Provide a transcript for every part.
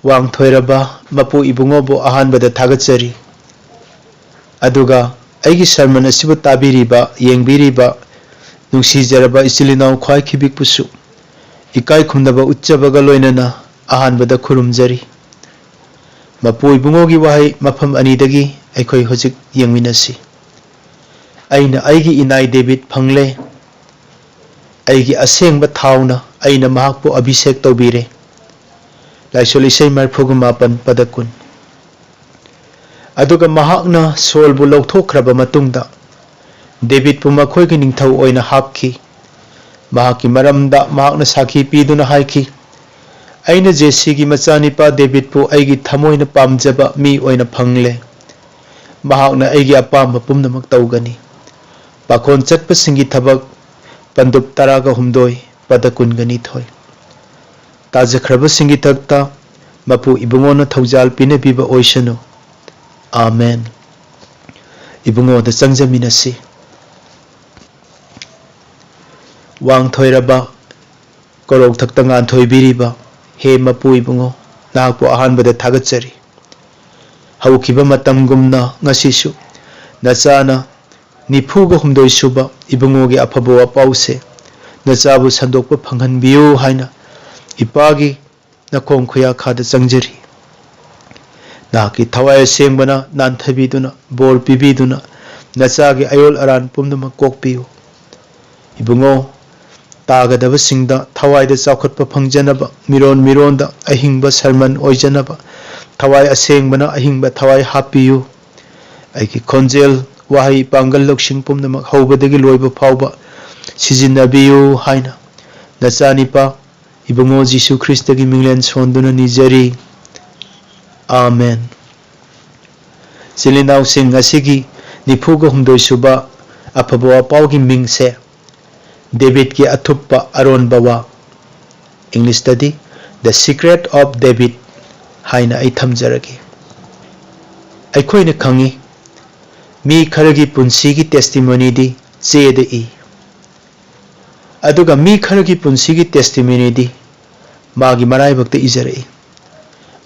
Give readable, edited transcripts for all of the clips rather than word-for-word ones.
वांगथोइरबा मपु इबुंगोबु अहानबदा थागतजरी अदुगा अैगी सरमन असिबु ताबिरिबा येंगबिरिबा नुंसीजरबा इचिलिनाउ ख्वाइखिबिकपुसु इकाई खुमदबा उच्चबगा लोइनना अहानबदा खुरुमजरी मपु इबुंगोगी वाहै मफम अनिदगी अैखोइ होजिक येंगमिनसी अैना अैगी इनाई डेविड फंगले अैगी असेंगबा थाउना अैना महाकपु अभिषेक तौबिरे लाइसोल इसै मरफुगु मापन पदकुन अदुगा महाकना सोलबु लौथोख्रबा मतुंगदा डेविड पु मखोइगी निंगथौ ओइना हापखि महाकि मरमदा महाकना साखी पीदुना हाइखि अैना जेसीगी मचानिपा डेविड पु अैगी थमोइना पामजबा मी ओइना फंगले महाकना अैगी अपाम पुमनमक तौगनी पाखोन चटपसिंगी थबक पंदुप तरागा हुमदोय पदकुनगनी थोय ताजख्रबसिंगी तक्ता मपु इबुंगोना थौजाल पिनेबिबा ओइसनु आमेन इबुंगोदा चंगजमिनसी वांगथोइरबा कोरोक थक्ता गानथोइबिरिबा हे मपु इबुंगो नाकपु अहानबदा थागतजरी हौखिबा मतमगुमना ngasisu नचाना निफुगा हुमदोइ सुबा इबुंगोगी अफबो अपाउसे नचाबु संदोकपा फंगहनबियु हाइना इपागी नखोंग खुया खादा चंगजरी नाकी थवाय सेंगबना नानथबिदुना बोर पिबिदुना नचागी अयोल अरान पुमदमा कोकपियु इबुंगो तागदबसिंगदा थवायदा चाखटपा फंगजनबा मिरोन मिरोनदा अहिंगबा सरमन ओइजनबा थवाय असेंगबना अहिंगबा थवाय हापियु अैकी खोंजेल वाहै पांगल लौसिंग पुमदमा हौबदगी लोइबा फावबा सिजिनबियु हाइना नचानिपा इबुंगो जीसु ख्रिस्तगी मिंगलेन सोंदुना निजरी आमेन चिलिनाउ सिंग ngasiगी निफुगा हुमदोइ सुबा अफबो अपाउगी मिंगसे डेविड की अथुप्पा अरोनबा वा इंग्लिश तदी द सीक्रेट ऑफ डेविड हाइना ऐ थमजरगे अैखोइना खंगी मी खरगी पुंसीगी टेस्टिमोनी दी चेद ई अदुगा मी खरगी पुंसीगी टेस्टिमोनी दी मागी मराइबक्ता इजरई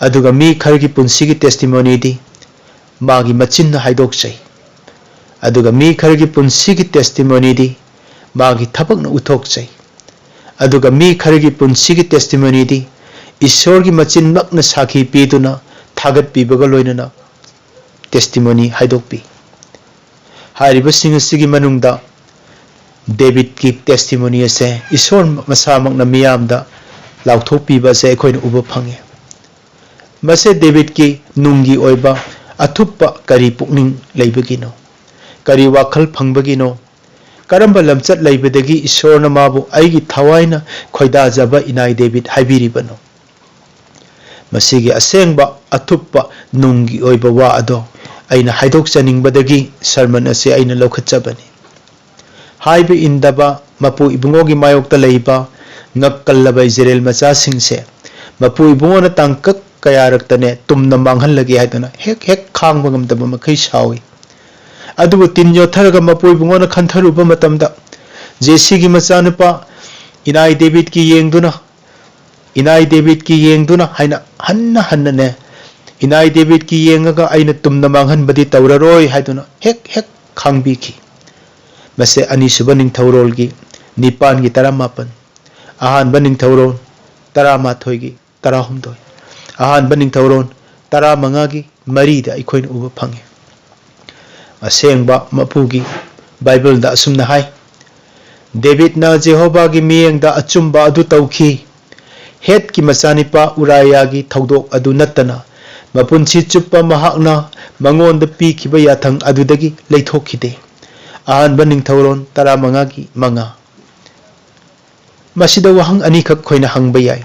अदुगा मी खरगी पुंसीगी टेस्टिमोनी दी मागी मचिन्ना हाइदोकचै अदुगा मी खरगी पुंसीगी टेस्टिमोनी दी मागी थबकना उथोकचै अदुगा मी खरगी पुंसीगी टेस्टिमोनी दी ईश्वरगी मचिनमकना साखी पीदुना थागतपीबगा लोइनना टेस्टिमोनी हाइदोकपी हारिबसिंग असिगी मनुंगदा डेविड की टेस्टिमोनी असे ईश्वर मसामकना मियामदा लाउथोकपीबा से अखोइना उबा फंगे मसे डेविड की नुंगी ओइबा अथुप्पा करी पुकनिंग लैबगिनो करी वाखल फंगबगिनो करंबा लमचत लैबदगी ईश्वरना माबु अैगी थवाइना खोइदाजबा इनाई डेविड हाइबिरिबनो मसिगी असेंगबा अथुप्पा नुंगी ओइबा वा अदो अैना हाइदोकचनिंगबदगी सरमन असे अैना लौखतजबनी highway इंदबा मपु इबुंगोगी मायोक्ता लैबा ngakkalaba Israel macha singse mapu ibungona tangkak kayaraktane tumna manghallage haidana hek hek khangba ngamdaba makai sawi adubu tinyo tharaga mapu ibungona khantharuba matamda jesi gi macha nupa inai David ki yengduna haina hanna ne inai David ki yengaga aina tumna manghanbadi tawraroi haiduna hek hek khangbi ki mase ani suba ningthorol gi nipan gi taramapan ahan baning thauron tarama thoigi tarahumdoi ahan baning thauron taramanga gi mari da ikoin uba phange asengba mapugi bible da asumna hai David na Jehovah gi miyeng da achumba adu tauki het ki machanipa Uraya gi thaudok adu natana mapunchi chuppa mahakna mangon da pi khiba yathang adudagi leithokhide ahan baning thauron taramanga gi manga masida wahang ani khak khoina hangba yai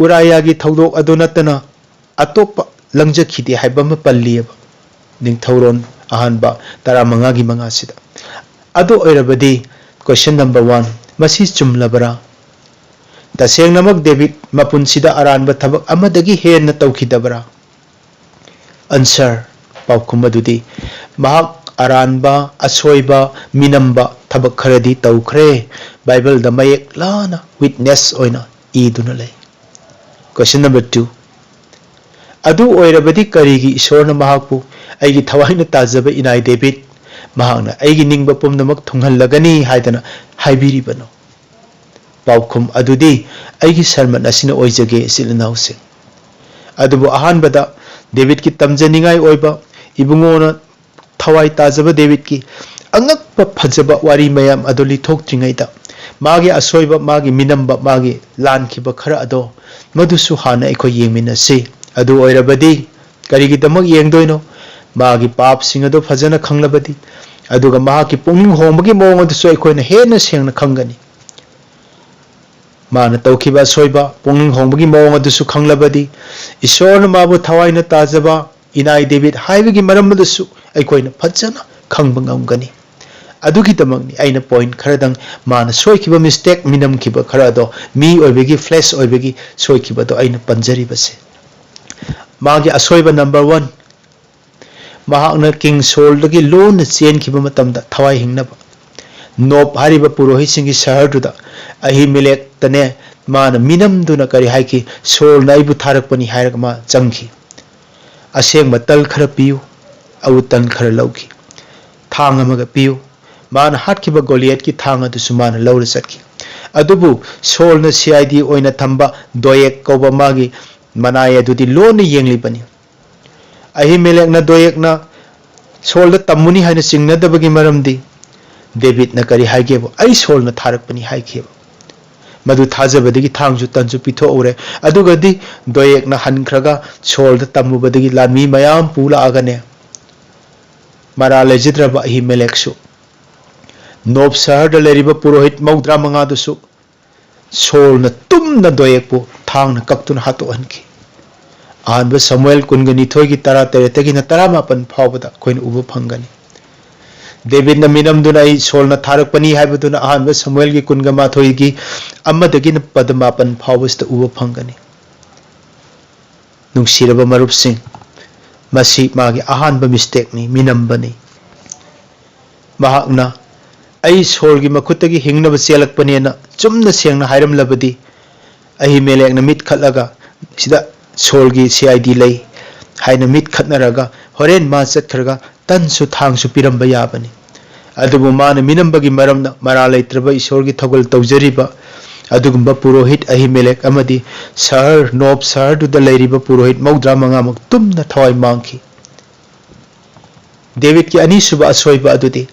Uraya gi thaudok adu natana atoppa langjakhide haiba ma palliyaba ningthauron ahanba taramanga gi manga sida adu oirabadi question number 1 masi chumlabara taseng namak David mapunsida aranba thabak amadagi henna tawkhidabara answer paukumadudi mahak aranba asoiba minamba thabak kharadi tawkhre Bible da mayek lana witness oina iduna lay Question number 2. Adu oirabadi karigi ishorna mahakpu aigi thawaina tajaba inai David mahakna aigi ningba pumnamak thunghallagani haidana haibiribano. Paukhum adudi aigi sermon asina oijage silinause. Adubu ahanbada David ki tamjaningai oiba ibungona thawai tajaba David ki angakpa phajaba wari mayam adoli thoktringaida magi asoiba magi minamba magi lankhiba khara ado madusu hana eko yengminase adu oirabadi karigi damak yengdoino magi pap sing ado phajana khanglabadi aduga mahaki pungning hombagi mawng adusu ekoina hena sengna khangani mana tawkhiba soiba pungning hongbagi mawng adusu khanglabadi isorna mabu thawaina tajaba inai David haibagi maram adusu ekoina phajana khangba ngamgani adugi damagni aina point kharadang mana soikiba mistake minam kiba kharado mi oibegi flesh oibegi soikiba do aina panjari base magi asoiba number 1 mahakna King Saul dagi lon chen kiba matamda thawai hingnaba Nob hariba purohit singi shahar duda Ahimelek tane mana minam duna kari haiki Saul na ibu tharakpani hairaka ma changki aseng matal khara piyu au tan khara lauki thang amaga piyu mana hatkiba Goliath ki thang adu sumana laura satki adubu Saul na CID oina thamba Doeg koba magi manaya dudi lon yengli bani Ahimelek na Doeg na Saul da tamuni haina singna dabagi maramdi David na kari haigebo ai Saul na tharakpani haikebo madu thajabadagi thangju tanju pitho ore adugadi Doeg na hankhraga Saul da tamubadagi lami mayam pula agane mara lejidraba Ahimelek su Nob shahar da leriba purohit maudra manga dusu Saul na tumna Doeg pu thang na kaktun hato anki ahanba Samuel kungani thoigi tara teretagi na taramapan phawbada koin ubu phangani David na minam dunai Saul na tharakpani haibaduna ahanba Samuel ki kungama thoigi amadagi na padamapan phawbasta ubu phangani nungsiraba marup sing masi magi ahanba mistake ni minam bani mahakna ai Saul gi makhutagi hingnaba chelakpani na chumna sengna hairam labadi Ahimelek na mit khatlaga sida Saul gi CID lei haina mit khatnaraga horen ma chatkhraga tansu thangsu piramba yabani adubu mana minambagi maramna mara leitraba isor gi thogol tawjariba adugumba purohit Ahimelek amadi shahar Nob shahar du da leiriba purohit maudra manga mak tumna thawai mangki David ki ani suba asoiba adudi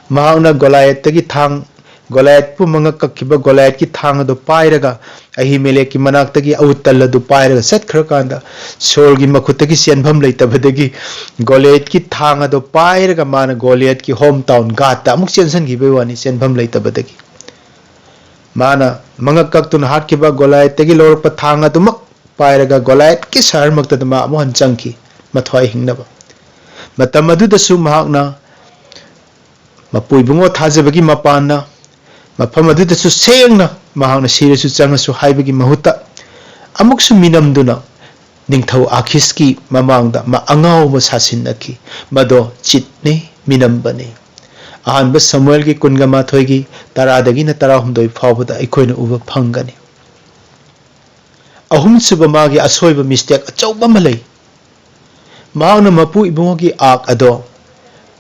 mahakna Goliath tagi thang Goliath pu manga kakkiba Goliath ki thang adu pairaga Ahimelek ki manak tagi awutal adu pairaga satkhra kanda Saul gi makhutagi senbam leitabadagi Goliath ki thang adu pairaga mana Goliath ki hometown Gath amuk sensan gi bewani senbam leitabadagi mana manga kaktun hatkiba Goliath tagi lorpa thang adu mak pairaga Goliath ki shahar makta ma amu han changki mathwai hingnaba matam adu da su mahakna mapui bungo thajabagi mapana mafam adu da su sengna mahakna sirasu changasu haibagi mahuta amuksu minamduna ningthau Akhiski mamangda ma angau ma sasinaki mado chitne minambani ahanba Samuel ki kungama thoigi taradagi na tarahumdoi phawbada aikoina uba phangani ahum suba magi asoiba mistake achauba malai mahakna mapu ibungogi ak ado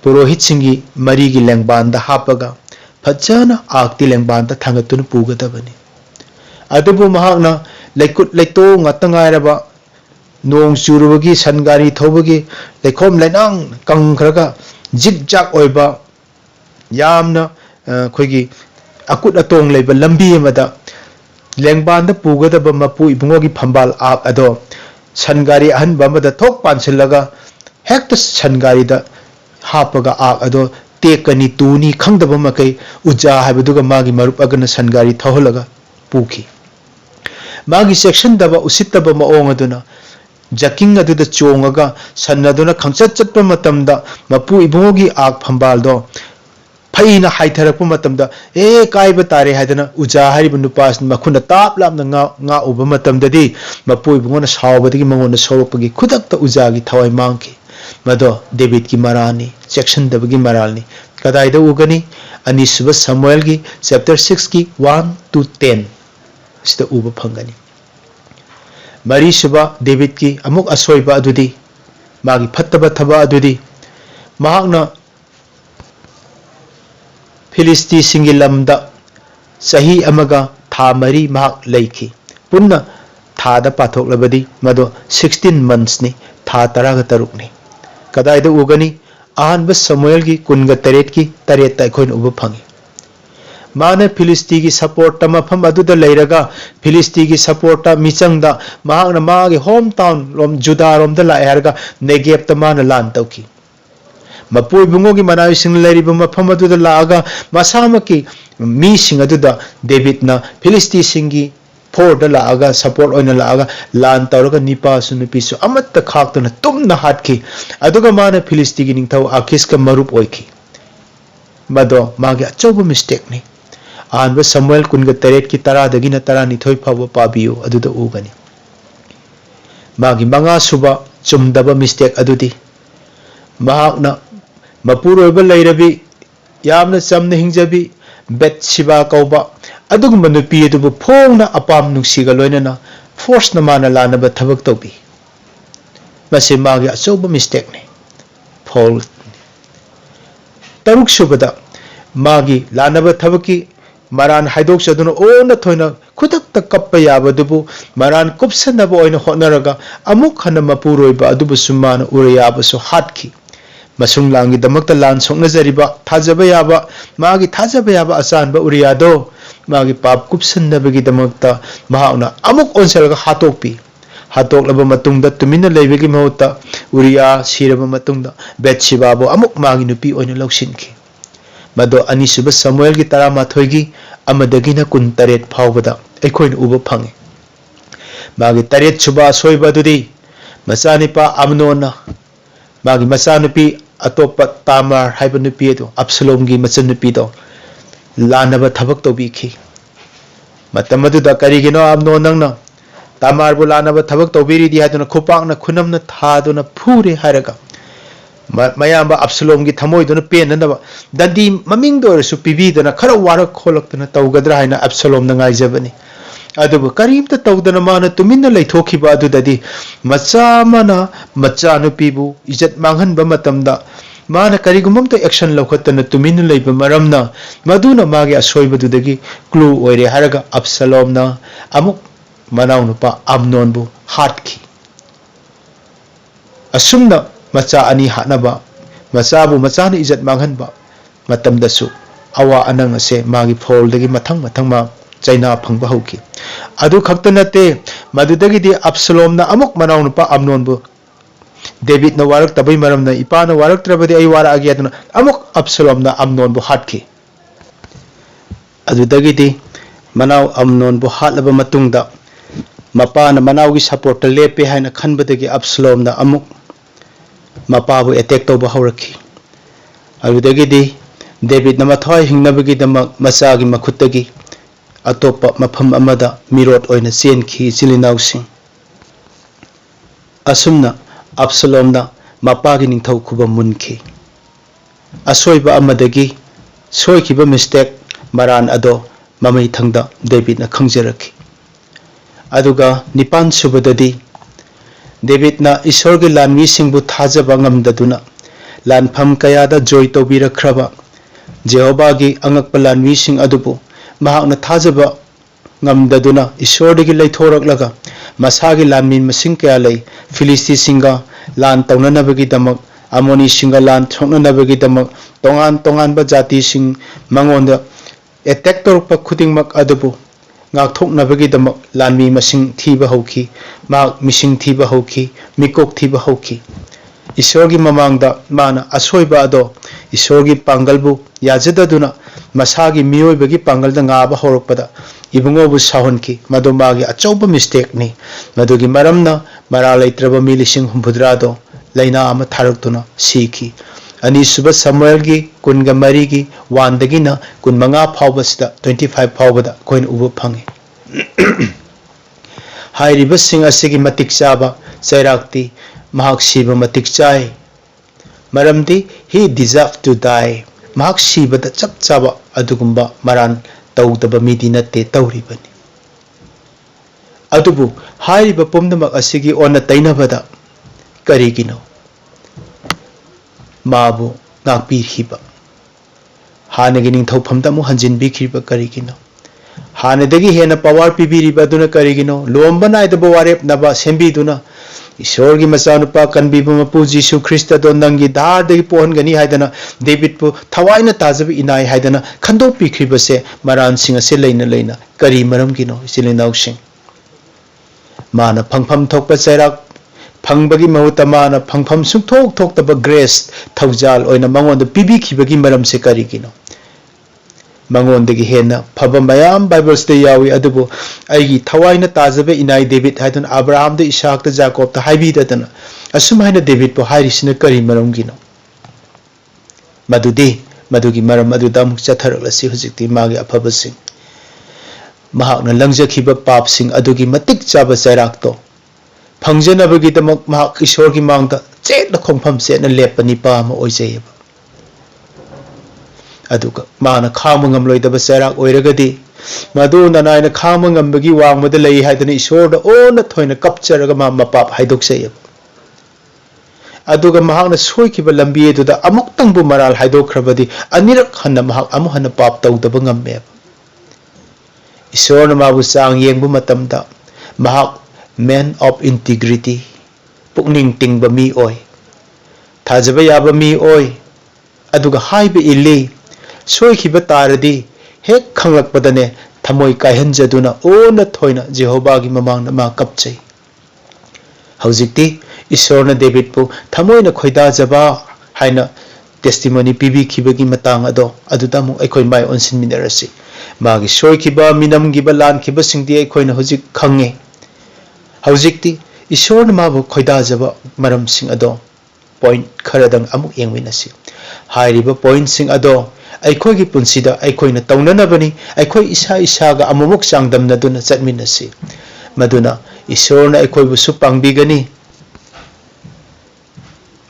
purohit singi marigi lengbanda hapaga phajana akti lengbanda thangatuna pugadabani adubu mahakna laikut laito ngatangairaba nong churubagi sangari thobagi laikhom lainang kangkhraga zigzag oiba yamna khoigi akut atong leiba lambi amada lengbanda pugadaba mapu ibungogi phambal ak ado sangari ahanba amada thok pansilaga hekta sangari da hapaga ak ado tekani tuni khangdaba makai uja haibaduga magi marup agana sangari thaholaga puki magi section daba usittaba maong aduna jaking aduda chongaga sanaduna khangchat chatpa matamda mapu ibungogi ak phambal do phaina haitharakpa matamda kaiba tare haidana uja hariba nupas makhuna tap lamna nga uba matamdadi mapu ibungona sawbadagi mangona sawpagi khudakta ujagi thawai mangki mado David ki marani section dabagi maralni kadaida ugani anisuba Samuel gi chapter 6 ki 1 to 10 sida uba phangani मरी सुबा David की अमुक असोइबा अदुदी मागी फत्तबा थबा अदुदी महाकना फिलिस्ती सिंगी lambda सही अमगा था मरी महाक लैखी पुन्ना थादा पाथोक्लबदी मदो 16 months नि था 13 नि कदाइदा उगनी अहानब समुएल की कुनगा तरेट की तरेट अखोइन उब फंगी माने फिलिस्ती की सपोर्ट मफम अदुदा लैरगा फिलिस्ती की सपोर्ट मिचंगदा महाकना मागे होम टाउन रोम जुदा रोम द लायरगा नेगेब त माना लान तौकी मपुई बुंगो की मनाई सिंग लैरिब मफम अदुदा लागा मसाम की मी सिंग अदुदा डेविड ना फिलिस्ती सिंगी फोर द लागा सपोर्ट ओइना लागा लान तौरगा निपा सु नुपी सु अमत्त खाक्तुना तुमना हाटकी अदुगा माना फिलिस्ती की निंगथौ आकिस का मरुप ओइखी मदो मागे अचौब मिस्टेक नि आनब समुएल कुनगा तरेट की 10 फाव पाबियो अदुदा उगनी मागी मंगा सुबा चुमदबा मिस्टेक अदुदी महाकना मपुरोइबा लैरबी यामना चमना हिंजबी बेत्शिबा कौबा अदुगुम्बा नुपी अदुबु फोंगना अपाम नुंसीगा लोइनना फोर्स ना माना लानबा थबक तौबी मसे मागे अचौबा मिस्टेक ने फॉल तरुक सुबदा मागी लानबा थबकी मरान हाइदोक चदुना ओना थोइना खुदक कप्पा याबदुबु मरान कुपसनबा ओइना होनरगा अमुक हना मपुरोइबा अदुबु सुमाना उरयाबसु हाटकी मसुंग लांगी दमकता लान सोंगनजरिबा थाजबा याबा मागी थाजबा याबा अचानबा उरियादो मागी पाप कुपसनबगी दमकता महाउना अमुक ओनसलगा हातोकपी हातोकलबा मतुंगदा तुमिना लैबगी महुत्ता उरिया सिरबा मतुंगदा बेत्शिबाबो अमुक मागी नुपी ओइना लौसिनखी मदो अनिसुबा समुएल की 13 की अमदगिना 18 फावबदा अखोइन उबा फंगे मागी 8 सुबा सोइबा दुदी मचानिपा अमनोना मागी मचानुपी अतोप तामार हाइबा नुपी दो अब्सलोम की मचन नुपी दो लानबा थबक तौबीखी मतम अदुदा करिगिनो अमनोन नंगना तामार बु लानबा थबक तौबीरिदी हादुना खुपाकना खुनमना थादुना फूरे हारगा मयाम अब्सलोम की थमोइदुना पेननबा दंदी ममिंग दोरसु पिबीदना खरा वारक खोलक्तना तौगद्रा हाइना अब्सलोम ना गाइजबनी अदुबु करीमता तौदना माना तुमिन्ना लैथोखिबा अदुददी मचामना मचानुपीबु इज्जत मांगहनबा मतमदा माना करिगुममता एक्शन लौखतना तुमिन्ना लैबा मरमना मदुना मागे असोइबदुदगी क्लू ओइरे हारगा अब्सलोमना अमुक मनाउनुपा अम्नोनबु हाटखी असुमना मचा अनि हानबा मचाबु मचाना इज्जत मांगहनबा मतमदसु अवा अनंग असे मागी फोलदगी मथंग मथंग मा चाइना फंगबा हौकी अदु खक्त नते मदुदगिदी अब्सलोमना अमुक मनाउनुपा अम्नोनबु डेविड न वारक तबै मरमना इपाना वारक त्रबदि आई वारा आगियादना अमुक अब्सलोमना अम्नोनबु हाटकी अदुदगिदी मनाउ अम्नोनबु हाटलबा मतुंगदा मपाना मनाउगी सपोर्ट लेपे हाइना खनबदगी अब्सलोमना अमुक मपाबु अटैक तौबा हौरखी अदुदगिदी डेविड न मथाय हिंगनबगी दमक मचागी मखुत्तगी अतोप मफम अमदा मिरोट ओइना चेनखी चिलिनाउसिंग असुमना अब्सलोमना मपागी निंथौ खुबा मुनखी असोइबा अमदगी सोइखिबा मिस्टेक मरान अदो ममै थंगदा डेविड ना खंगजरखी अदुगा 9 सुबददी डेविड ना ईश्वर की लानवी सिंबु थाजबा ngamdaduna लानफम कयादा जॉय तौबीरखरबा जेहोबा की अंगकपा लानवी सिंग अदुबु महाकना थाजबा ngamdaduna ईश्वरदगी लैथोरकलगा मसागी लानमीन मसिंग कया लै फिलिस्ती सिंगा लान तौननबगी दमक अमोनी सिंगा लान थोकननबगी दमक तोंगान तोंगानबा जाति सिंग मंगोंदा attack तोरकपा खुदिंगमक अदुबु ngaktoknabagi damak lanmi masing thiba hauki ma mising thiba hauki mikok thiba hauki isorgi mamangda mana asoiba ado isorgi pangalbu yajadaduna masagi miyoibagi pangalda ngaba horokpada ibungobu sahonki madumagi achauba mistake ni madugi maramna mara laitraba mi lising humbudra do laina ama tharaktuna siki अनि सुबह Samuel की कुनगा मरी की वानदगी ना कुन मंगा फावबसदा 25 फावबदा coin उबो fungi हाइरिब सिंग असिगी मतिक चाबा चैराक्ति महाक सिब मतिक चाय मरमदी ही डिजर्व टू डाई महाक सिबदा चप चाबा अदुगुंबा मरान तौदबा मिदी नते तौरिबनी अदुबु हारिबा पुमनमक असिगी ओना तैनबदा करिगिनो माबु नाकपीखिबा हानगी निंथौफमदा मु हंजिनबिखिबा करिगिनो हानदगी हेना पावर पीबीरिबा दुना करिगिनो लोम्बा नायदबा वारेप नबा सेंबीदुना ईश्वर की मचानुपा कनबीबा मपू जीसु ख्रिस्त दो नंगी दारदगी पोहनगनी हायदना डेविड पु थवाइना ताजब इनाय हायदना खंदोपीखिबसे मरानसिंग असे लेना लेना करी मरमगिनो इसिलिनाउसिंग माना फंगफम थोकपा चैराक फंगबगी महुत माना फंगफम सुथोक थोकतब ग्रेस थौजाल ओइना मंगोंद पीबीखिबगी मरमसे करिगिनो मंगोंदगी हेना फब मयाम बाइबल्स दे यावी अदुबो आइगी थवाइना ताजबे इनाय डेविड हायदन अब्राहम दे इसाक दे जाकोब ता हाइबीदना असुमाइना डेविड पो हाइरिसिना करी मरमगिनो मदुगी मरम अदुदा मुक चथरलसी हुजिकति मागे अफबसिंग महाकना लंगजखिबा पापसिंग अदुगी मतिक चाबा चैराकतो फंगजनबगीदमक महाक ईश्वर की मांगदा चेतना खोंफम सेना लेपनी पाम ओइजैबा अदुगा माना खामंगम लोइदबा चैराक ओइरगदी मदु ननायना खामंगमबगी वांगमदा लई हायदना ईश्वरदा ओना थोइना कपचरगा मा मपाप हाइदोकसैबा अदुगा महाकना सोइखिबा लंबी दुदा अमुक्तंगबु मराल हाइदोखरबदी अनिरक हन्ना महाक अमु हन्ना पाप तौदबा ngambeba ईश्वर माबु चांग येंगबु मतमदा महाक मैन ऑफ इंटीग्रिटी पुकनिंग टिंगबा मी ओय थाजबा याबा मी ओय अदुगा हाइबा इल्ली सोइखिबा तारदी हेक खंगलकपदने थमोय कायहनजदुना ओना थोइना जेहोबागी ममांगना मा कपचै हौजिकती ईश्वरना डेविड पु थमोयना खोइदाजबा हाइना टेस्टिमोनी पीबीखिबगी मतांग अदो अदुदा मु अखोय माय ओनसिनमिनरसि मागी सोइखिबा मिनमगिबा लानखिबा सिंगदी अखोयना हुजिक खंगे हौजिकती ईश्वरना माबु खोइदाजबा मरमसिंग अदो पॉइंट खरदंग अमुक येंगमिनसि हाइरिबा पॉइंट सिंग अदो अखोयगी पुंसिदा अखोयना तौननबनी अखोय इसा इसागा अमुमुक चांगदमनदुना चटमिनसि मदुना ईश्वरना अखोयबुसु पांगबिगनी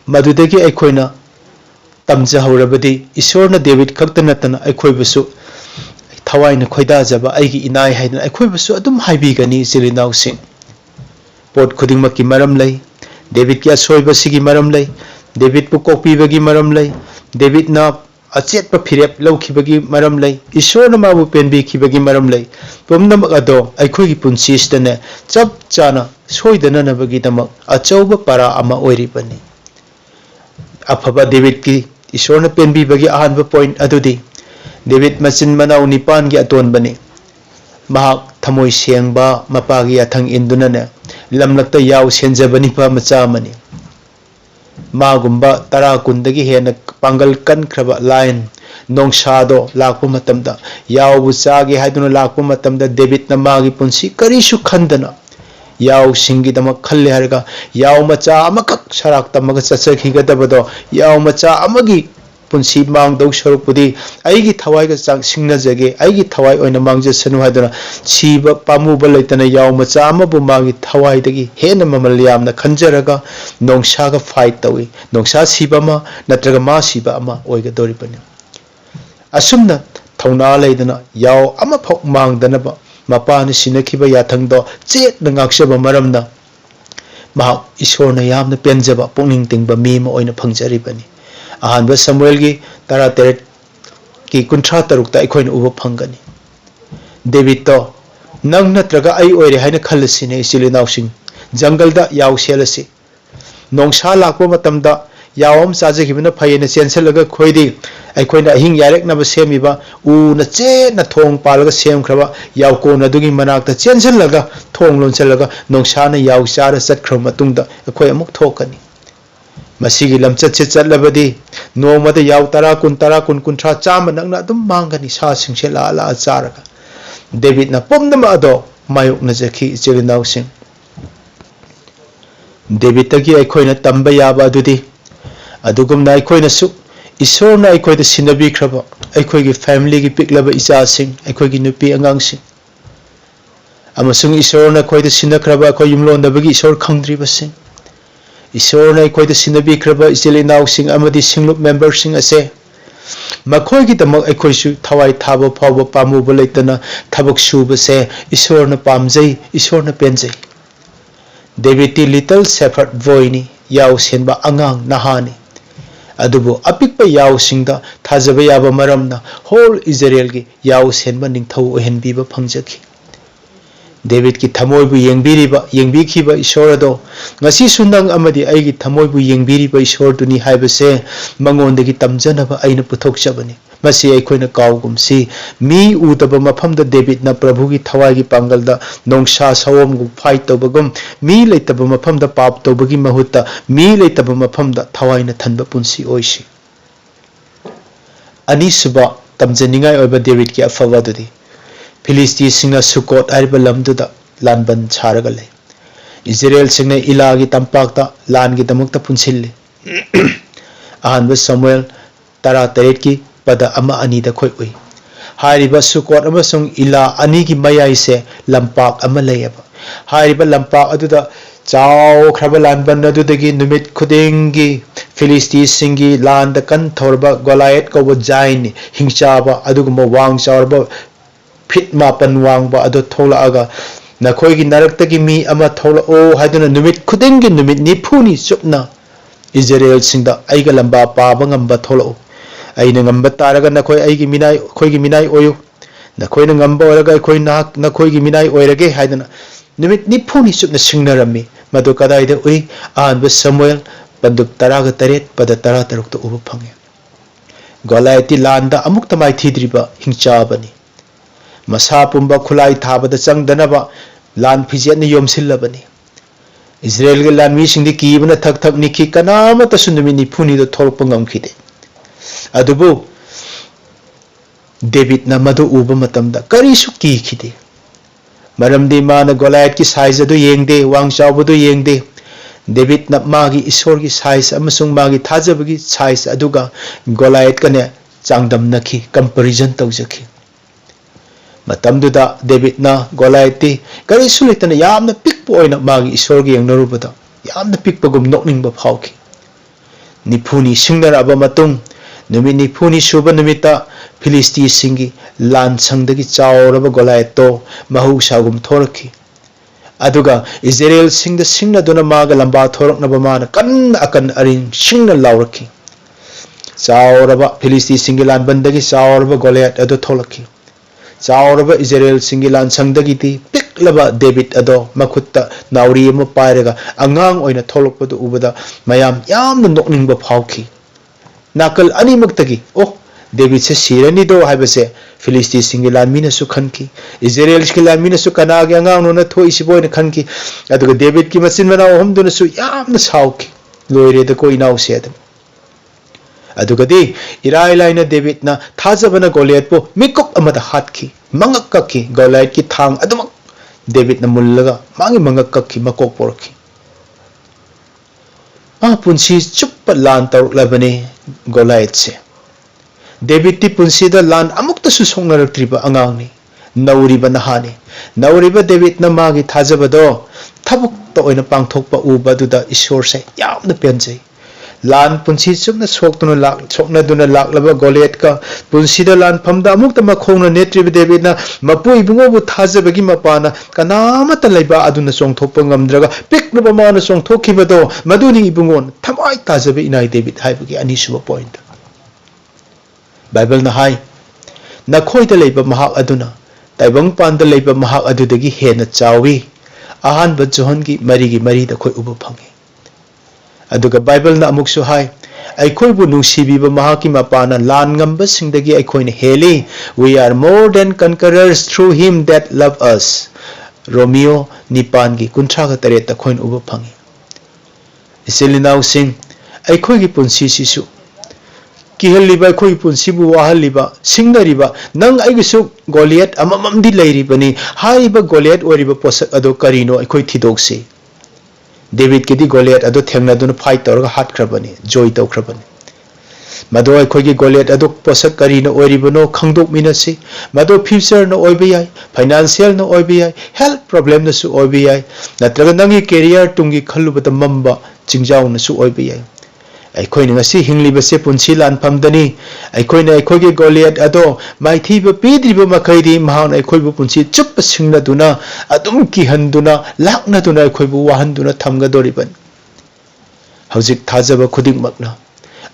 मदुदगी अखोयना तमजहौरबदी ईश्वरना डेविड खक्त नतना अखोयबुसु थवाइना खोइदाजबा आइगी इनाय हाइदना अखोयबुसु अदुम हाइबिगनी जिलिनाउसिंग पोट खुदिंगमकी मरम लई डेविड की असोयबसिगी मरम लई डेविड पु कोपीबगी मरम लई डेविड ना अचेत फिरेप लौखिबगी मरम लई ईश्वर माबु पेनबिखिबगी मरम लई पुमनमक अदो अखोयगी पुंसिसदने चप चाना सोइदननबगीदमक अचौब पारा अमा ओइरिबनी अफबा डेविड की ईश्वर ने पेनबिबगी अहानब पॉइंट अदुदी डेविड मचिन मनाउ निपान की अतोन बनी महाक थमोय सेंगबा मपागी अथंग इंदुनने लमलकता याव सेंजबनी पा मचामनी मागुंबा तरा कुंदगी हेन पांगल कनख्रबा लाइन नोंसादो लाकपु मतमदा यावबु चागे हाइदुना लाकपु मतमदा डेविड ना मागी पुंसी करिसु खंदना याव सिंगीदमक खल्ले हरगा याव मचा अमकक सराक तमगा चचखिगदबदो याव मचा अमगी पुंसी मांगदौ सरुपुदी आइगी थवाइगा चांग सिंगनजगे आइगी थवाइ ओइना मांगजसनु हादना सीबा पामुबा लैतना याव मचा अमबु मागी थवाइदगी हेन ममल यामना खंजरगा नोंसागा फाइट तवी नोंसा सीबा नत्रगा मा सीबा अमा ओइगदोरिबनी असुमना थौना लैदना याव अमा fuck मांगदनबा मपान सिनखिबा याथंगदो Chetna ngaksaba maramna mahak ishorna yamna penjaba pungning tingba mi ma oina phangjari-bani ahanba samuel gi tara teret ki kunthra tarukta ikhoina uba phangani david to nang natraga ai oire haina khallasine isilinawsing jungle da yaw selasi nongsa lakpa matamda yawam chajagibna phayena chenselga khoidi अखोइना अहिंग यारेकनब सेमिबा उना चेना थोंग पालगा सेमख्रबा यावकोन अदुगी मनाक्ता चेनसलगा थोंग लोनसलगा नोंसाना याव चारा चतख्र मतुंगदा अखोइ अमुक थोकनी मसिगी लमचत से चतलबदी नोमदा याव तरा कुन कुंथ्रा चामा नंगना अदुम मांगनी सा सिंगसे ला ला चारगा David ना पोमदमा अदो मायोकना जखी इचेलिनाउसिंग डेविड तगी अखोइना तंबा याबा अदुदी अदुगुमना अखोइना सु ईश्वरना अखोइदा सिनबिख्रबा अखोइगी फैमिली की पिकलबा इचासिंग अखोइगी नुपी अंगांगसिंग अमसुंग ईश्वरना अखोइदा सिनख्रबा अखोइ युमलोंदबगी ईश्वर खंगद्रिबसिंग ईश्वरना अखोइदा सिनबिख्रबा इचेलिनाउसिंग अमदी सिंगलुप मेंबरसिंग असे मखोइगिदमक अखोइसु थवाई थाबो फावो पामुबो लेतना थबक सुबसे ईश्वरना पामजै ईश्वरना पेंजै डेविड लिटिल शेफर्ड बॉयनी याव सेनबा अंगांग नहानी अदुबो अपिकपा याव सिंगदा थाजबा याबा मरमना होल इजराइल की याव सेनबा निंगथौ ओहनबीबा फंगजखि डेविड की थमोइबु येंबीखिबा ईश्वर अदो ngasi sunang amadi aigi thamoibu yengbiriba ईश्वर दुनी हाइबसे मंगोंदगी तमजनबा आइना पुथोकचबनी मसी अखोइना कावगुमसी मी उदबा मफमदा डेविड ना प्रभु की थवागी पांगलदा नोंगसा सवमगु फाइट तोबगुम मी लेतबा मफमदा पाप तोबगी महुत्ता मी लेतबा मफमदा थवाइना थनबा पुंसी ओइसी अनिसुबा तमजनिंगाय ओइबा डेविड की अफवा दुदी फिलिस्ती सिंगना सुकोट आरिबा लमदुदा लानबन छारगा ले इजराइल सिंगना इलागी तंपाकता लानगी दमुक्ता पुंसिल्ले अहानबा समुएल 13 की पद अमा अनीदा खोइ उइ हारिबा सुकोट अमसुंग इला अनी की मयाई से लंपाक अमा लेयबा हारिबा लंपाक अदुदा चाव खरबा लानबन अदुदगी नुमित खुदेंगी फिलिस्ती सिंगी लांद कन थोरबा गोलायत को जाइनी हिंचाबा अदुगुम वांग चावरबा फिट मापन वांगबा अदो थोलागा नखोइगी नरक्तगी मी अमा थोला ओ हाइदुना नुमित खुदेंगी नुमित निफुनी चुपना इजराइल सिंगदा आइगा लंबा पाबा ngamba थोलाओ आइना ngamba तारगा नखोइ आइगी मिनाई खोइगी मिनाई ओयो नखोइना ngamba ओरगा खोइ नाक नखोइगी मिनाई ओइरगे हाइदुना नुमित निफुनी चुपना सिंगनरमी मदो कदाइदा उइ आनब समुएल पंदुक 13 पद 13 तो उबु फंगे गोलायती लांदा अमुक तमाई थीद्रिबा हिंचाबनी मसा पुंबा खुलाई थाबद चंगदनबा लान फिजेन योमसिल्लबनी इजराइल के लानमी सिंगदि कीबना थक थक निखि कनामत सुनुमि निफुनी दो थोलप ngमखिदे अदुबु डेविड ना मदु उबा मतमदा करिसु कीखिदे मरमदि मान गोलायत की साइज अदु येंगदे वांग चावबदु येंगदे डेविड ना मागी ईश्वर की साइज अमसुंग मागी थाजबगी साइज अदुगा गोलायत कने चांगदम नखि कंपैरिजन तौजखि मतमदुदा डेविड ना गोलायती करिसु लेतना यामना पिकपो ओइना मागी ईश्वर की यंगनरुबदा यामना पिकपगुम नोकनिंगबा फावखि निफुनी सिंगनरबा मतुंग नुमि निफुनी सुबा नुमिता फिलिस्ती सिंगी लान संगदगी चावरबा गोलायतो महौसागुम थोरखि अदुगा इजराइल सिंगदा सिंगनदुना मागा लंबा थोरकनबा माना कन अकन अरिन सिंगना लावरखि चावरबा फिलिस्ती सिंगी लान बंदगी चावरबा गोलायत अदो थोलखि चावरबा इजराइल सिंगी लान संगदगी पिकलबा डेविड अदो मखुत्ता नाउरी अमा पायरगा अंगांग ओइना थोलकपदु उबदा मयाम यामना नोकनिंगबा फावखि नाकल अनिमक्तगी ओ डेविड से सिरनिदो हाइबसे फिलिस्ती सिंगी लानमीना सु खनकी इजराइल की लानमीना सु कनागे अंगांग नोना थोइसिबोइना खनकी अदुगा डेविड की मचिन मनाव हमदुना सु यामना सावखि लोइरेदा कोइ नाउ सेदम अदुगदी इराय लाइना डेविड ना थाजबना गोलियत पो मिकुक अमदा हातखि मंगक कखि गोलायत की थांग अदुमक डेविड ना मुल्लगा मांगी मंगक कखि मकोक पोरखि आ पुंसी चुप लान तौरलबने गोलायत से डेविड ती पुंसीदा लान अमुक्तसु सोंगरक्त्रिबा अंगांगनि नौरिबा नहानि नौरिबा डेविड ना मागी थाजबदो थबुक्ता ओइना पांगथोकपा उबदुदा ईश्वर से यामना पेंजै लान पुंसी चुपना सोक्नदुना लाक्लबा गोलियत का पुंसीदा लान फमदा अमुक्ता मखोंगना नेत्रिबा डेविड ना मपु इबुंगोबु थाजबगी मपाना कनामता लैबा अदुना सोंगथोकपा ngमद्रगा पिकलबा माना सोंगथोखिबदो मदुनि इबुंगोन थमाई ताजबे इनाई डेविड हाइबगी अनिसुबा पॉइंट बाइबल ना हाई नखोइदा लैबा महाक अदुना ताइबंग पांदा लैबा महाक अदुदगी हेना चावी अहानबा जोहन की मरी दा खोइ उबा फंगे अदुगा बाइबल ना अमुकसु हाई अखोइबु नुंसीबीबा महाकी मपाना लान ngamba सिंगदगी अखोइना हेली we are more than conquerors through him that love us Romeo 9:38 ता खोइन उबा फंगे इसेलिनाउ सिंग अखोइगी पुंसी सिसु किहलिबा अखोइ पुंसीबु वाहलिबा सिंगरिबा नंग आइगसु गोलियत अमममदि लैरिबनी हाइबा गोलियत ओरिबा पोसक अदो करिनो अखोइ थिदोक्सी डेविड के दी गोलियत अदो थेंगनादुन फाइट तौरगा हाटख्रबनी जॉय तौख्रबनी मदो अखोइगी गोलियत अदो पोसक करिनो ओरिबनो खंगदोक मिनसी मदो फ्यूचर न ओइबे याय फाइनेंशियल न ओइबे याय हेल्थ प्रॉब्लम न सु ओइबे याय नत्रगा नंगी कैरियर तुंगी खल्लुबदा मम्बा चिंजाउ न सु ओइबे याय ꯑꯩꯈꯣꯏꯅ ꯉꯁꯤ ꯍꯤꯡꯂꯤꯕꯁꯦ ꯄꯨꯟꯁꯤ ꯂꯥꯟꯐꯝꯗꯅꯤ ꯑꯩꯈꯣꯏꯅ ꯑꯩꯈꯣꯏꯒꯤ ꯒꯣꯂꯤꯌꯠ ꯑꯗꯣ ꯃꯥꯏꯊꯤꯕ ꯄꯤꯗ꯭ꯔꯤꯕ ꯃꯈꯩꯗꯤ ꯃꯍꯥꯛꯅ ꯑꯩꯈꯣꯏꯕꯨ ꯄꯨꯟꯁꯤ ꯆꯨꯞꯄ ꯁꯤꯡꯅꯗꯨꯅ ꯑꯗꯨꯝ ꯀꯤꯍꯟꯗꯨꯅ ꯂꯥꯛꯅꯗꯨꯅ ꯑꯩꯈꯣꯏꯕꯨ ꯋꯥꯍꯟꯗꯨꯅ ꯊꯝꯒꯗꯧꯔꯤꯕꯅꯤ ꯍꯧꯖꯤꯛ ꯊꯥꯖꯕ ꯈꯨꯗꯤꯡꯃꯛꯅ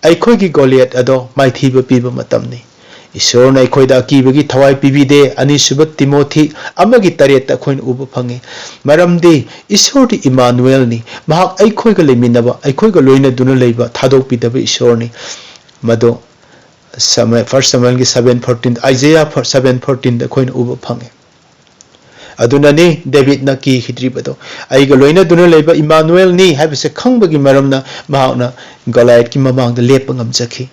ꯑꯩꯈꯣꯏꯒꯤ ꯒꯣꯂꯤꯌꯠ ꯑꯗꯣ ꯃꯥꯏꯊꯤꯕ ꯄꯤꯕ ꯃꯇꯝꯅꯤ ꯏꯁꯣꯔꯅ ꯑꯩꯈꯣꯏꯗ ꯑꯀꯤꯕꯒꯤ ꯊꯋꯥꯏ ꯄꯤꯕꯤꯗꯦ ꯑꯅꯤꯁꯨꯕ ꯇꯤꯃꯣꯊꯤ 1:3 ꯑꯩꯈꯣꯏꯅ ꯎꯕ ꯐꯪꯉꯤ ꯃꯔꯝꯗꯤ ꯏꯁꯣꯔꯗꯤ ꯏꯃꯥꯅꯨꯑꯦꯜꯅꯤ ꯃꯍꯥꯛ ꯑꯩꯈꯣꯏꯒ ꯂꯩꯃꯤꯟꯅꯕ ꯑꯩꯈꯣꯏꯒ ꯂꯣꯏꯅꯗꯨꯅ ꯂꯩꯕ ꯊꯥꯗꯣꯛꯄꯤꯗꯕ ꯏꯁꯣꯔꯅꯤ ꯃꯗꯣ 1 Samuelꯒꯤ 7:14 Isaiah 7:14 ꯑꯩꯈꯣꯏꯅ ꯎꯕ ꯐꯪꯉꯤ adunani David na ki hidribado aiga loina duna leba Emmanuel ni habise khangba gi maramna mahakna Goliath ki mamang da lepa ngamjaki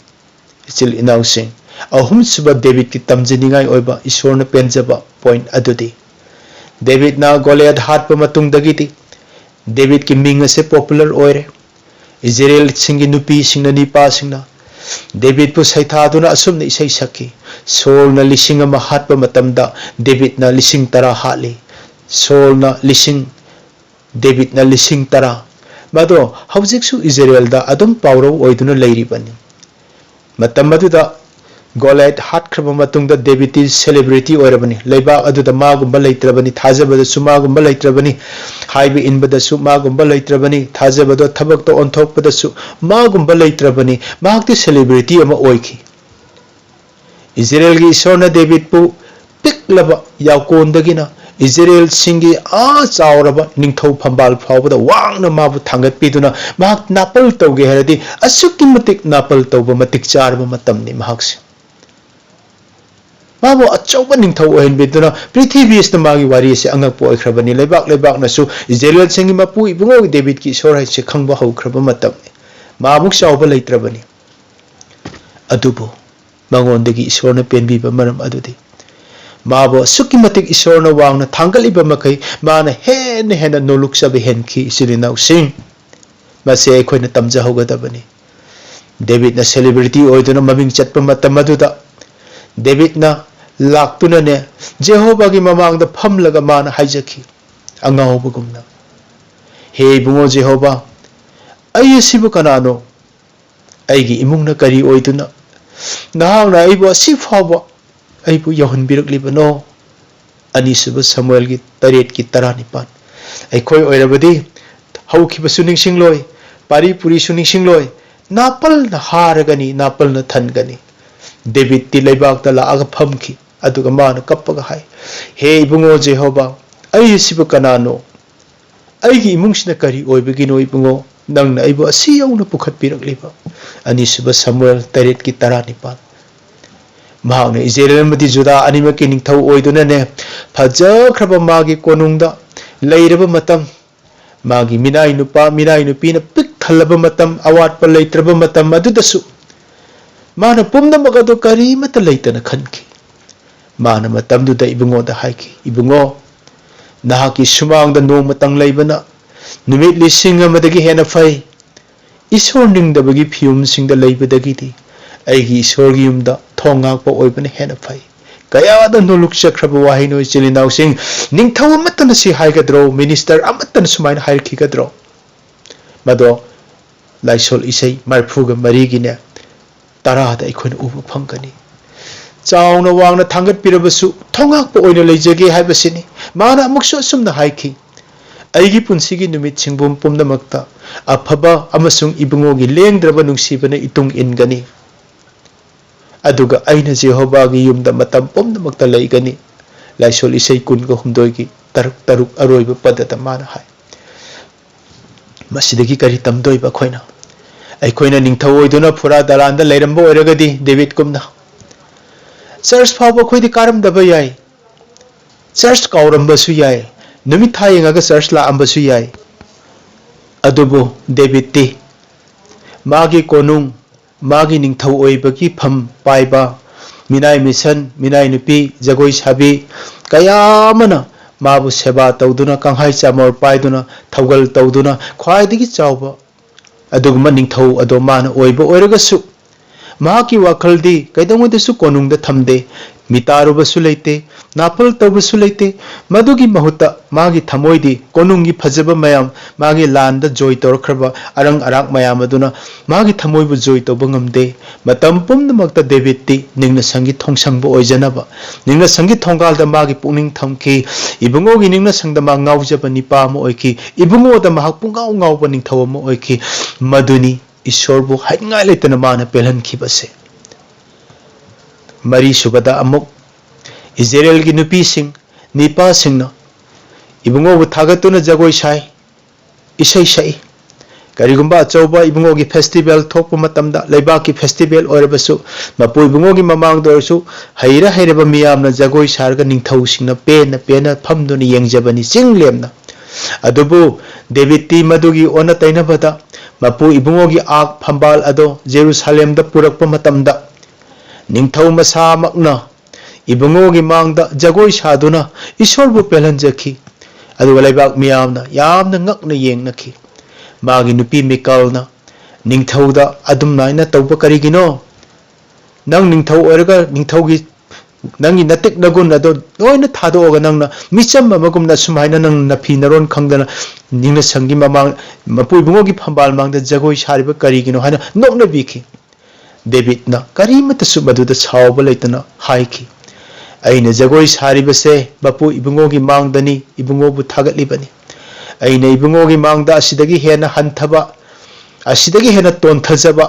ichil inaw sing ahum suba David ki tamjiningai oiba isorna penjaba point adudi David na Goliath hatpa matung dagiti David ki ming ase popular oire Israel singi nupi singna nipa singna David pu saithaduna asumna isai sakhi Saul na lising ama hatpa matamda David na lising tara hatli Saul na lising David na lising tara mado hawjiksu Israel da adum pawro oiduna leiribani matam aduda Goliath hatkraba matungda David is celebrity oirabani leiba aduda magumba leitrabani thajabada sumagumba leitrabani haibe inbada su magumba leitrabani thajabada thabakta onthokpada su magumba leitrabani magti celebrity ama oiki Israel gi isona David pu piklaba yakondagina Israel singi a chauraba ningthau phambal phawbada wangna mabu thangat piduna mahak napal tawge heradi asukki matik napal tawba matik charba matamni mahakse Mabo achauba ningthau ohen biduna prithvi isna magi wari se angak po ikhrabani lebak na su Israel singi mapu ibungo David ki sorai se khangba haukraba matamni mabuk chauba leitrabani adubo mangondagi isorna penbiba maram adudi mabo sukki matik isorna wangna thangaliba makai mana hena noluksabe henki isirinau sing mase ekhoina tamja hogadabani David na celebrity oiduna maming chatpa matam aduda David na laktuna ne Jehovah gi mamang da phamlaga mana haijaki angawbugumna he bungo Jehovah ai sibu kanano ai gi imungna kari oiduna nahang na ibo si phawa ai bu yohan biraklibano anisuba Samuel gi 8:19 ai khoi oirabadi hauki basu ningsing loi pari puri su ningsing loi napal na haragani napal na thangani David ti leibak ta la aga phamki aduga mana kappaga hai he ibungo Jehovah ai sibu kanano ai gi imungsina kari oibagi no ibungo nangna aibu asi yauna pukhat pirakliba anisuba Samuel 8:19 mahakna Israel madi Juda anima ki ningthau oiduna ne phajakraba magi konungda leiraba matam magi minai nupi na pik thalaba matam awatpa leitraba matam adudasu mana pumna magado karimata leitana khanki mana matam du da ibungo da haiki ibungo nahaki sumang da nong matang leibana numit lising amadagi hena fai isor ningdabagi phiyum singda leibadagi di aigi isor gi yumda thongakpa oibana hena fai kaya da noluk chakraba wahino chilinau sing ningthau amatana si haigadro minister amatana sumaina hairkhigadro mado laisol isai marphuga marigine tarada ikhoina ubu phangkani chauna wangna thangat pirabasu thongakpa oina leijage haibasini mana amuksu sumna haiki aigi punsigi numit singbum pumnamakta afaba amasung ibungo gi lengdraba nungsibana itung ingani aduga aina Jehovah gi yumda matam pumnamakta leigani laisol isai kunga humdoi gi taruk aroiba padata mana hai masidagi kari tamdoiba khoina aikoina ningthau oiduna phura daranda leiramba oiragadi David kumna church phawba khoidi karamdaba yai church kauramba su yai numit thayengaga church la amba su yai adubo David ti magi konung magi ningthau oibagi pham paiba minai mission minai nupi jagoi sabi kayamana mabu seba tawduna kanghai chamor paiduna thawgal tawduna khwaidigi chawba aduguma ningthau ado mana oiba oiragasu mahaki wakhaldi kaidamodisu konungda thamde मितारुबसु लेते नापल तौबसु लेते मदुगी महुत्ता मागी थमोइदी कोनुंगी फजब मयाम मागी लांद जोय तोरखरबा अरंग अराक मयाम अदुना मागी थमोइबु जोय तोब ngamde matam pumnamakta David ningna sangi thongsangbo oijanaba ningna sangi thongalda magi pungning thamki ibungo gi ningna sangda ma ngaujaba nipa mo oiki ibungo da mahak pungaw ngawba ningthaw mo oiki maduni isorbu haingai letana mana pelan khibase mari subada amuk Israel gi nupi sing nipa singna ibungo bu thagatuna jagoi sai isai sai Karigumba achauba ibungo gi festival thokpa matamda leiba ki festival oirabasu mapu ibungo gi mamang dorsu haira hairaba miyamna jagoi sarga ningthau singna pena phamduna yengjabani chinglemna adubu David ti madugi ona tainabada mapu ibungo gi ak phambal ado Jerusalem da purakpa matamda ningthau masa makna ibungo gi mangda jagoi saduna isorbu pelanjaki aduga leibak miyamna yamna ngakna yengnaki Magi nupi Mikalna ningthauda adum naina tauba karigino nang ningthau oraga ningthaugi nangi natik nagun ado loina thadoga nangna micham amagumna sumaina nang nafi naron khangdana ningna sangi mamang mapui bungogi phambal mangda jagoi sariba karigino hana nokna biki David na karimata sumaduda chawba leitana haiki aina jagoi saribase mapu ibungogi mangdani ibungobu thagatlibani aina ibungogi mangda asidagi hena hanthaba asidagi hena tonthajaba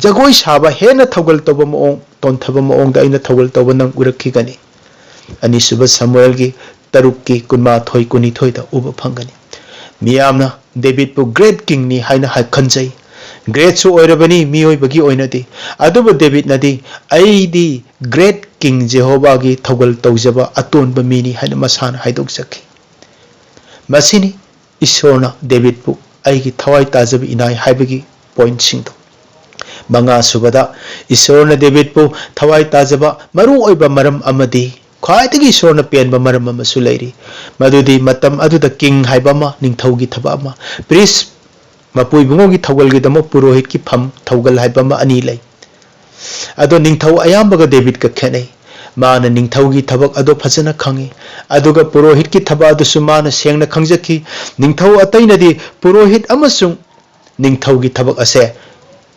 jagoi saba hena thogal toba moong tonthaba moong da aina thogal toba nang urakhi gani ani suba Samuel gi tarukki kunma thoi kuni thoi da uba phangani miyamna David pu great king ni haina ha khanjai great su oirabani miyoi bagi oinadi aduba David nadi aidi great king Jehovah gi thogal tawjaba atonba mini haina masana haidok sakhi masini Isorna David pu aigi thawai tajabi inai haibagi point singdo manga subada Isorna David pu thawai tajaba maru oiba maram amadi khwaitagi Isorna penba maram amasu leiri madudi matam aduda king haibama ningthaugi thaba ama priest mapui bungogi thawgalgi damo purohit ki pham thawgal haibama ani lei ado ningthau ayambaga David ka khenei Mana ningthaugi thabak ado phajana khangi aduga purohit ki thaba adusu mana sengna khangjaki ningthau atainadi purohit amasung ningthaugi thabak ase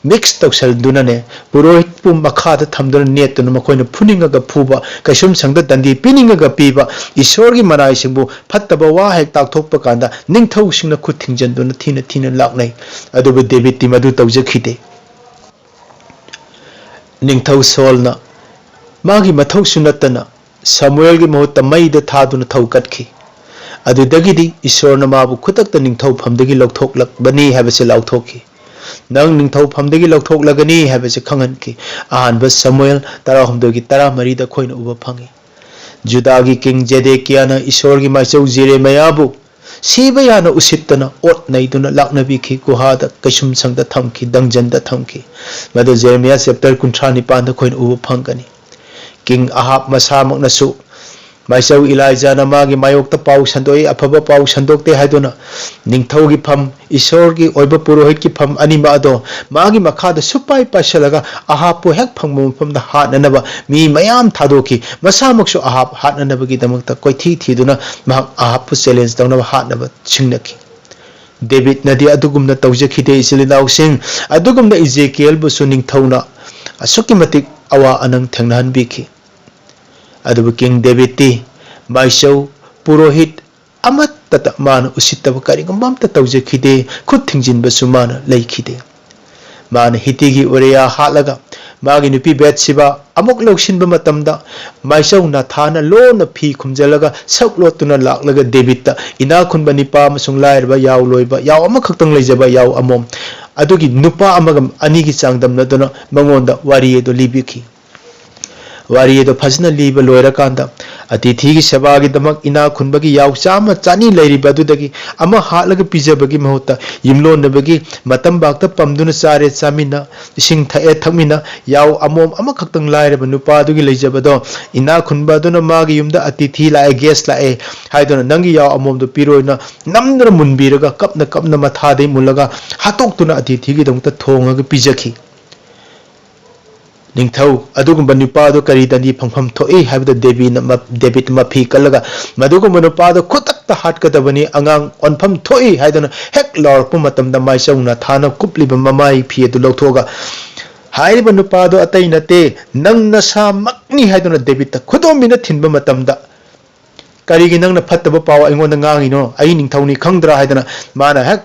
mix tawsal dunane purohit pu makha da thamduna net tuna makoina phuninga ga phuba kaisum sangda dandi pininga ga piba isorgi manai singbu phattaba wa hek takthokpa kanda ningthau singna khu thingjanduna thina laknai aduba David ti madu tawjakhide ningthau Saul na Magi mathau sunatana Samuel gi mohutta maida thaduna thaukatkhi adudagidi Isorna mabu khutakta ningthau phamdagi lokthok bani habase lauthokhi nang ningthau phamdagi lokthok lagani habase khanganki ahanba Samuel 13 gi 13 da khoina uba phangi Juda gi king Zedekiah na Isor gi machau Jeremiah bu siba yana usittana ot naiduna laknabi khi guhada kaisum sangda thamki dangjanda thamki madu Jeremiah chapter 39 da khoina uba phangani King Ahab masamak nasu maisau Elijah na magi mayokta pau sandoi afaba pau sandokte haiduna ningthaugi pham Isorgi oiba purohit ki pham anima ado magi makhada supai pasalaga Ahab pu hek phangma mafamda hatnanaba mi mayam thadoki masamaksu Ahab hatnanabagi damakta koithi thiduna mahak Ahab pu challenge tawnaba hatnaba singnaki David nadi adugumna tawjakhide isilinaw sing adugumna Ezekiel bu su ningthauna asuki matik awa anang thengnan biki adubu King David ti maisau purohit amat tata mana usittaba karigambam ta tawjakhide khut thingjinba su mana leikhide mana hitigi Uriah halaga magi nupi Bathsheba amuk loksinba matamda maisau na thana lona phi khumjalaga saklotuna laklaga David ta ina khunba nipa amasung lairba yaw loiba yaw amakhaktang leijaba yaw amom adugi nupa amagam anigi changdamna duna mangonda wari edo libiki wari edo phajna liba loira kanda atithi gi seba gi damak ina khunbagi yaw chama chani leiriba dudagi ama halaga pijabagi mahota yimlon nabagi matam bakta pamduna chare chamina ising thae thakmina yaw amom ama khaktang lairaba nupa dugi leijabado ina khunba duna magi yumda atithi lae guest lae haidona nangi yaw amom do piroina namdra munbiraga kapna mathadei mulaga hatoktuna atithi gi damta thongaga pijakhi निंथौ अदुगुंबा नुपादो करी दंदी फंफम थोई हाबद David मफी Kalga मदुगुंबा नुपादो खुतक्ता हाटकदबनी अंगांग ओनफम थोई हायदना हेक लौरपु मतमदा माइचौना थाना कुपलिबा ममाई फी अदु लौथोगा हाइरिबा नुपादो अतै नते नंग नसा मक्नी हायदना David ता खुदोमिना थिनबा मतमदा करीगी नंगना फत्तबा पाव अइंगोंदा ngangiनो अइ निंथौनी खंगद्रा हायदना माना हेक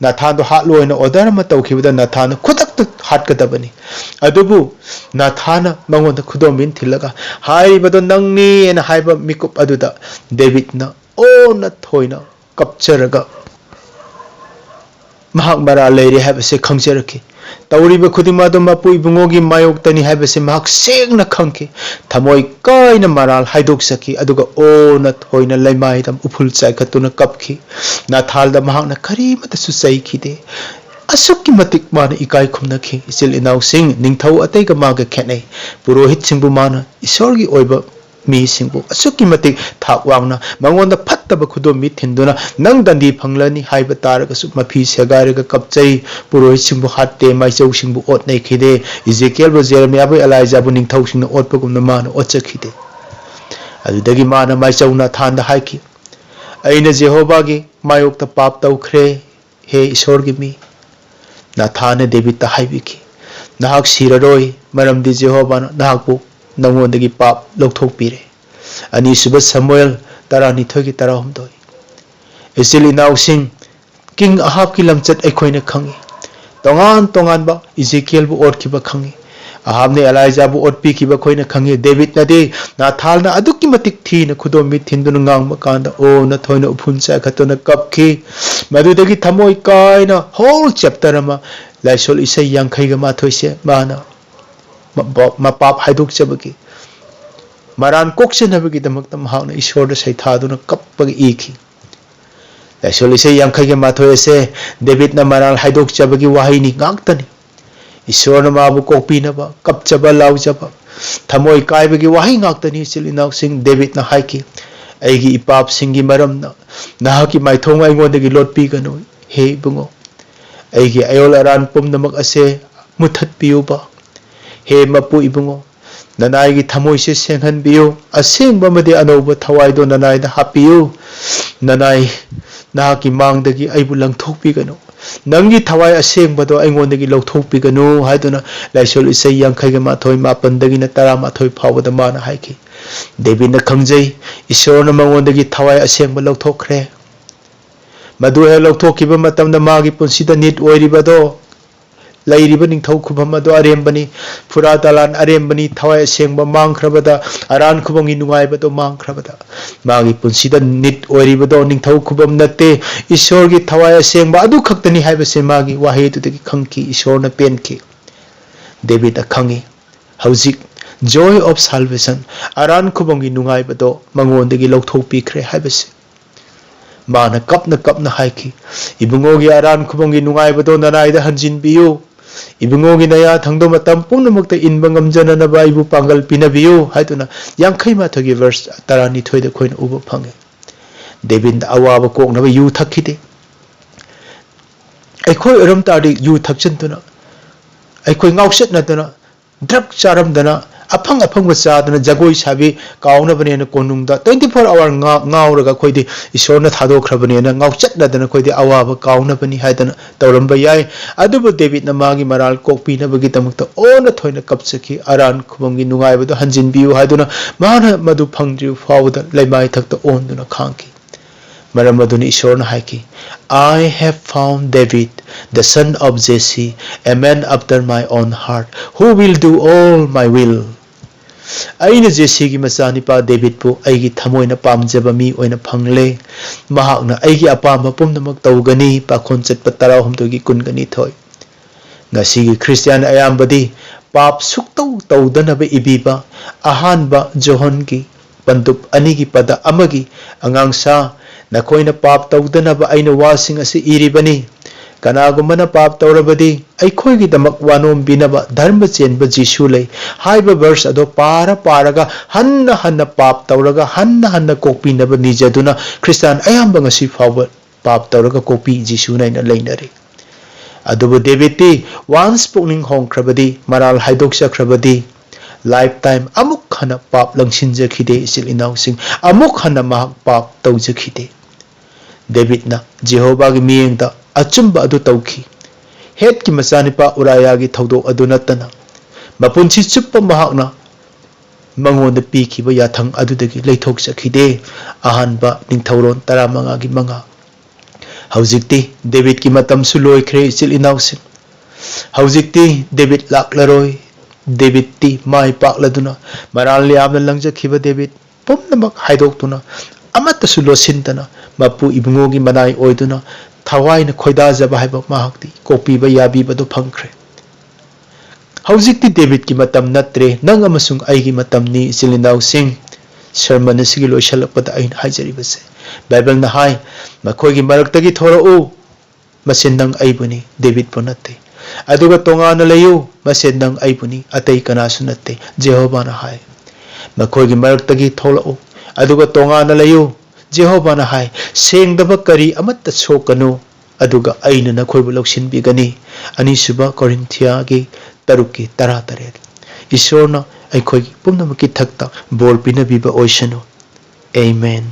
नाथान हाटलोना ऑर्डर तौखिबदा नाथान खुदक हाटकदबनी अदुबु नाथान मंगोंद खुदोमिन थिलगा हाइबदो नंगनी एना हाइबा मिकुप अदुदा डेविड ना ओना थोइना कपचरगा महाक मरा लेरे हाबसे खंगजरखि तौरीब खुदिमादो मपु इबुंगोगी मायोक्तनी हाबसे महाक सेंगना खंखि थमोय कायना मराल हाइदोक सखि अदुगा ओना थोइना लैमाइदम उफुल चाइखतुना कपखि नाथालदा महाकना करीमत सुसैखिदे असुक्की मतिक माना इकाई खुमनखि इचिल इनाउ सिंह निंथौ अतैगा मागा खेनै पुरोहित सिंहबु माना ईश्वरगी ओइबा मी सिंहबु असुक्की मतिक थाक वांगना मंगोंदा फत्तबा खुदोमि थिंदुना नंग दंदी फंगलनी हाइबा तारगसु मफी सेगारगा कपचै पुरोहित सिंहबु हाtte माइचौ सिंहबु ओतनै खिदे इजेकियल बु जेरेमिया बु एलाइजा बु निंथौ सिंहना ओतपगुमना माना ओतचखिदे अदुदगी माना माइचौना थांदा हाइखि अइना जेहोवागी मायोक्ता पाप तौख्रे हे ईश्वरगी मी नाथान डेविड ता हाइबिखि नाहक सिररोय मरमदि जेहोवाना नाहकबु नंगोंदगी पाप लौथोकपिरे अनिसुब समुएल 12:13 इसिल इनाउसिंग किंग अहाब की लमचत अखोइना खंगी तोंगान तोंगानबा इजेकियल बु ओटखिबा खंगी अहाब ने एलाइजा बु ओटपिखिबा खोइना खंगी डेविड नदे नाथालना अदुक्की मतिक थीना खुदोमि थिंदुना ngang कांदा ओ न थोइना उफुनसा खतुना कपखि मदुदगी थमोय कायना होल चैप्टर अमा लाइसोल इसै 50 से माना मपाप हाइदोकचबगी मरान कोक्चनबगी दमकता महाकना ईश्वरदा सैथादुना कपपगी इखि लाइसोल इसै 50 से डेविडना मरान हाइदोकचबगी वाहिनी गांगतनी ईश्वरना माबु कोकपिनबा कपचबा लाउजबा थमोय कायबगी वाहि गांगतनी चिलिनाउ सिंह डेविडना हाइखि अइगी इपाप सिंगी मरमना नाहकी माइथोंग अइंगोंदगी लोटपिगनु हे बुंगो अइगी अयोल अरान पुमनमक असे मुथतपियुबा हे मपु इबुंगो ननाइगी थमोइसे सेंहनबियो असेंगबमदे अनौब थवाइदो ननाइदा हापियो ननाइ नाहकी मांगदगी अइबु लंगथोकपिगनु नंगी थवाइ असेंगबदो अइंगोंदगी लौथोकपिगनु हाइदुना लाइसोल इसै 50 मापनदगिना 13 फावबदा माना हाइखि डेविडना खंगजै ईश्वरना मंगोंदगी थवाइ असेंगब लौथोखरे मदु हे लौथोकिबा मतमदा मागी पुंसिदा निट ओइरिबदो लैरिबा निंथौ खुबम अदो अरेमबनी फुरा दलान अरेमबनी थवाइ असेंगब मांगख्रबदा अरान खुबंगी नुगाइबदो मांगख्रबदा मागी पुंसिदा निट ओइरिबदो निंथौ खुबम नते ईश्वरगी थवाइ असेंगब अदु खक्तनी हाइबसे मागी वाहेदुदगी खंखि ईश्वरना पेनखि डेविड खंगी हौजिक joy of salvation aran khubongi नुगाइबदो मंगोंदगी लौथोकपिख्रे हाइबसे माना कपना हाइखि इबुंगोगी अरान खुबंगी नुगाइबदो ननाइदा हंजिनबियु इबुंगोगी नया थंदो मतम पुनमक्ता इनबा ngamjananaba ibu pangal pinabiyu haituna 50 gi verse 12 da khoina uba phange David अवाब कोकनब यू थखिदे अखोय अरम ताडी यू थक्चनतुना अखोय ngauchatnadana ड्रग चारमदना अफंग अफंग चादना जगोई साबी काउनबनेना कोनुंगदा 24 आवर ngaurगा खोइदि ईश्वरना थादोख्रबनेना ngauchatnadana खोइदि अवाब काउनबनी हाइदना तौरंबा याय अदुबु डेविडना मागी मराल कोकपिनबगी तमक्ता ओना थोइना कपचखि अरान खुबंगी नुगाइबदो हंजिनबियु हाइदुना माना मदु फंगद्रिउ फावदा लैमाइ थक्ता ओनदुना खांकी मरम अदुनी ईश्वरना हाइकी I have found David, the son of Jesse, a man after my own heart, who will do all my will. अइना जेसी की मचानिपा डेविड पु अइगी थमोइना पामजबा मी ओइना फंगले महाकना अइगी अपाम पुमनमक तौगनी पाखोन चटप 13 की कुनगनी थोय ngasi Christian ayambadi पाप सुक्तौ तौदनबा इबीबा अहानबा जोहन की पंदुप अनि की पद अमगी अंगांगसा नखोइना पाप तौदनबा अइना वासिंग असे इरिबनी कनागुमना पाप तौरबदी अइखोइगी दमक वानोम बिनबा धर्म चेनबा जीसु लै हाइबा वर्स अदो पारगा हन्न पाप तौरगा हन्न कोकपिनबा निजदुना क्रिस्टियन अयाम्बा ngasi फावबा पाप तौरगा कोपी जीसु नाइना लैनरे अदुबु डेविड वंस पुनिंग होंख्रबदी मराल हाइदोक्चख्रबदी लाइफ टाइम अमुक हना पाप लंगसिनजखिदे इसिल इनाउसिंग अमुक हना महक पाप तौजखिदे डेविड ना जेहोवा की मियेंगदा अचुंबा अदु तौखी हेत की मचानिपा उराया की थौदोक अदु नत्तना मपुंसी चुप्प महकना मंगोंद पीखिबा याथंग अदुदगी लैथोकचखिदे अहानबा निंथौरोन 15 की मंगा हौजिक्ति डेविड की मतम सु लोइख्रे इचिल इनाउसिंग हौजिक्ति डेविड लाक्लरोय डेविड ती माय पाक्लदुना मराल यामना लंगजखिबा डेविड पुमनमक हाइदोक्तुना अमत्तसु लोसिनतना मपु इबुंगोगी मनाई ओइदुना थवाइन खोइदाजबा हाइबा महक्ति कोपीबा याबीबदो फंख्रे हौजिक्ति डेविड की मतम नत्रे नंग अमसुंग आइगी मतमनी इचिल इनाउसिंग sermon asigi loisalakpada ain haijaribase bible na hai makhoi gi maraktagi thorau masen nang aibuni david ponate aduga tonga na layu masen nang aibuni atai kana sunate jehovah na hai makhoi gi maraktagi thorau aduga tonga na layu jehovah na hai sengdaba kari amatta sokanu aduga aina na khoi buloksin bigani ani suba korinthia gi taruki taratare ईश्वर ना अखोई पुनमकी थक्ता बोल पिनबीबा ओइसनो आमेन।